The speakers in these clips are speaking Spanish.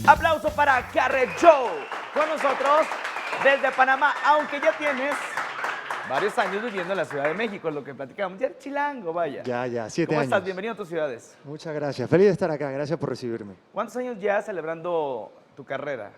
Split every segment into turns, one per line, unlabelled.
Aplauso para Carrecho, con nosotros desde Panamá, aunque ya tienes varios años viviendo en la Ciudad de México, es lo que platicamos. Ya eres chilango, vaya.
Ya, 7
¿Cómo
años.
estás? Bienvenido a tus ciudades.
Muchas gracias. Feliz de estar acá. Gracias por recibirme.
¿Cuántos años ya celebrando tu carrera?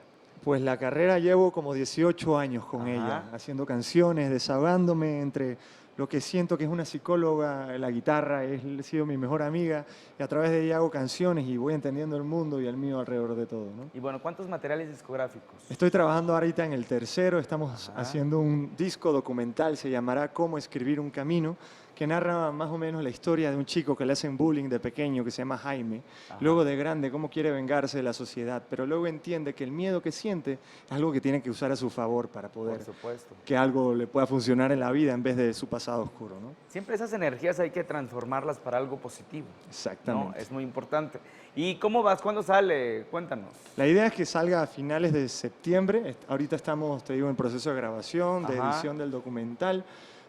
Pues la carrera llevo como 18 años con
Ajá.
ella, haciendo canciones, desahogándome entre lo que siento que es una psicóloga, la guitarra, ha sido mi mejor amiga, y a través de ella hago canciones y voy entendiendo el mundo y el mío alrededor de todo, ¿no?
Y bueno, ¿cuántos materiales discográficos?
Estoy trabajando ahorita en el tercero, estamos
Ajá.
haciendo un disco documental, se llamará Cómo escribir un camino, que narra más o menos la historia de un chico que le hacen bullying de pequeño, que se llama Jaime,
Ajá.
luego de grande, cómo quiere vengarse de la sociedad, pero luego entiende que el miedo que siente es algo que tiene que usar a su favor para poder
Por supuesto.
que algo le pueda funcionar en la vida en vez de su pasado oscuro, ¿no?
Siempre esas energías hay que transformarlas para algo positivo, ¿no?
Exactamente.
Es muy importante. ¿Y cómo vas? ¿Cuándo sale? Cuéntanos.
La idea es que salga a finales de septiembre. Ahorita estamos, te digo, en proceso de grabación, de
Ajá.
edición del documental.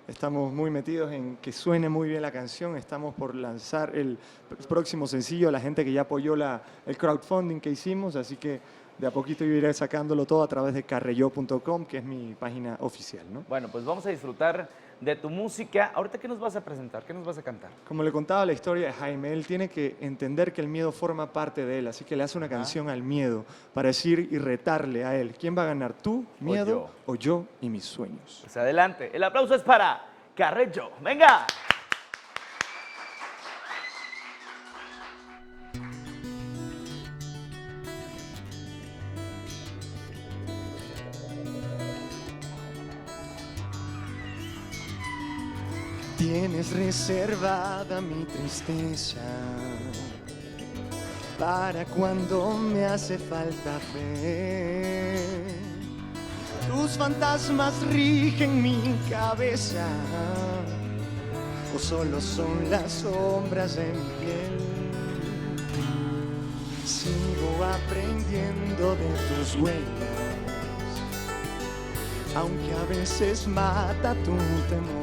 Estamos muy metidos en que suene muy bien la canción. Estamos por lanzar el próximo sencillo a la gente que ya apoyó el crowdfunding que hicimos. Así que de a poquito yo iré sacándolo todo a través de carreyo.com, que es mi página oficial, ¿no?
Bueno, pues vamos a disfrutar de tu música. Ahorita, ¿qué nos vas a presentar? ¿Qué nos vas a cantar?
Como le contaba la historia de Jaime, él tiene que entender que el miedo forma parte de él, así que le hace una
Ajá.
canción al miedo para decir y retarle a él. ¿Quién va a ganar, tú, miedo o yo y mis sueños?
Pues adelante. El aplauso es para Carrecho. ¡Venga!
Tienes reservada mi tristeza para cuando me hace falta fe. Tus fantasmas rigen mi cabeza, o solo son las sombras de mi piel. Sigo aprendiendo de tus huellas, aunque a veces mata tu temor.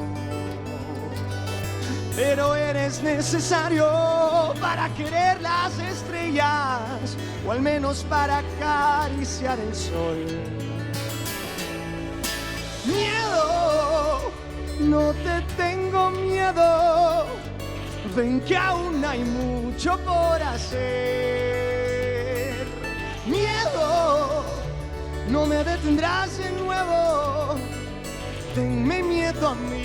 Pero eres necesario para querer las estrellas, o al menos para acariciar el sol. Miedo, no te tengo miedo, ven que aún hay mucho por hacer. Miedo, no me detendrás de nuevo, tenme miedo a mí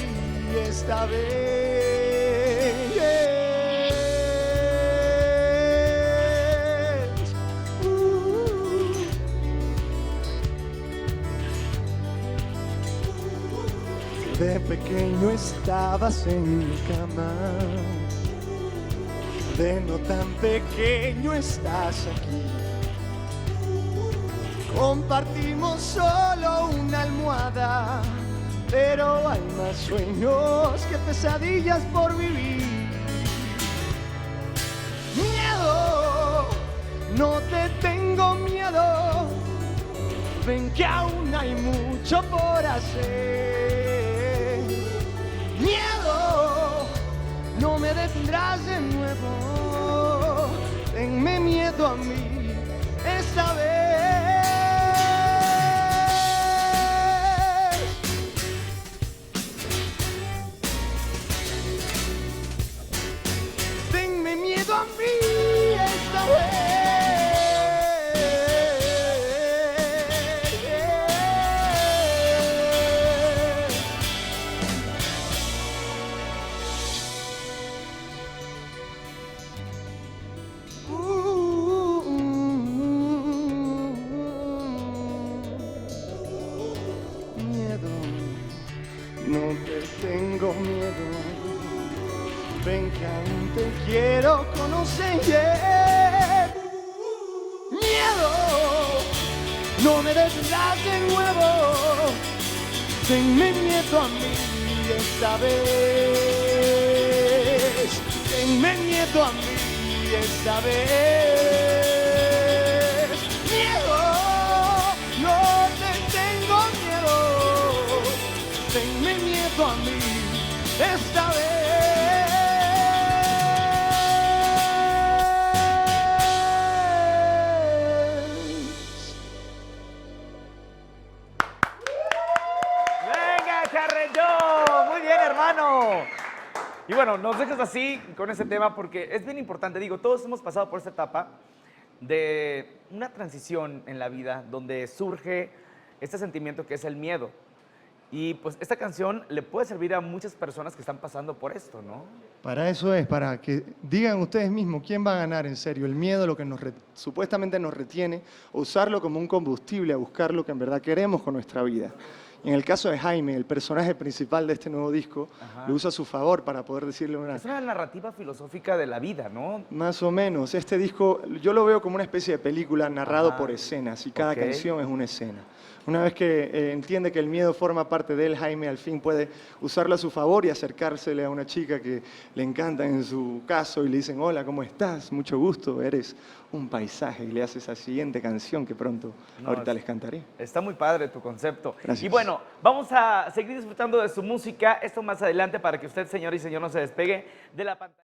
esta vez. De pequeño estabas en mi cama, de no tan pequeño estás aquí. Compartimos solo una almohada, pero hay más sueños que pesadillas por vivir. Miedo, no te tengo miedo, ven que aún hay mucho por hacer. Miedo, no me detendrás de nuevo, tenme miedo a mí esta vez. Tenme miedo a mí esta vez. Miedo, no te tengo miedo, ven que aún te quiero conocer. Miedo, no me detendrás de nuevo, tenme miedo a mí esta vez. Tenme miedo a mí esta vez. Miedo, no te tengo miedo, tenme miedo a mí esta vez.
bueno, nos dejas así con ese tema porque es bien importante. Digo, todos hemos pasado por esta etapa de una transición en la vida donde surge este sentimiento que es el miedo. Y pues esta canción le puede servir a muchas personas que están pasando por esto, ¿no?
Para eso es, para que digan ustedes mismos quién va a ganar en serio, el miedo, lo que supuestamente nos retiene, o usarlo como un combustible a buscar lo que en verdad queremos con nuestra vida. Y en el caso de Jaime, el personaje principal de este nuevo disco, lo usa a su favor para poder decirle una...
Es una narrativa filosófica de la vida, ¿no?
Más o menos. Este disco yo lo veo como una especie de película narrado
Ajá.
por escenas y cada
Ok.
canción es una escena. Una vez que entiende que el miedo forma parte de él, Jaime al fin puede usarlo a su favor y acercársele a una chica que le encanta en su caso y le dicen, hola, ¿cómo estás? Mucho gusto, eres un paisaje. Y le hace esa siguiente canción que pronto ahorita les cantaré.
Está muy padre tu concepto.
Gracias.
Y bueno, vamos a seguir disfrutando de su música. Esto más adelante para que usted, señor y señor, no se despegue de la pantalla.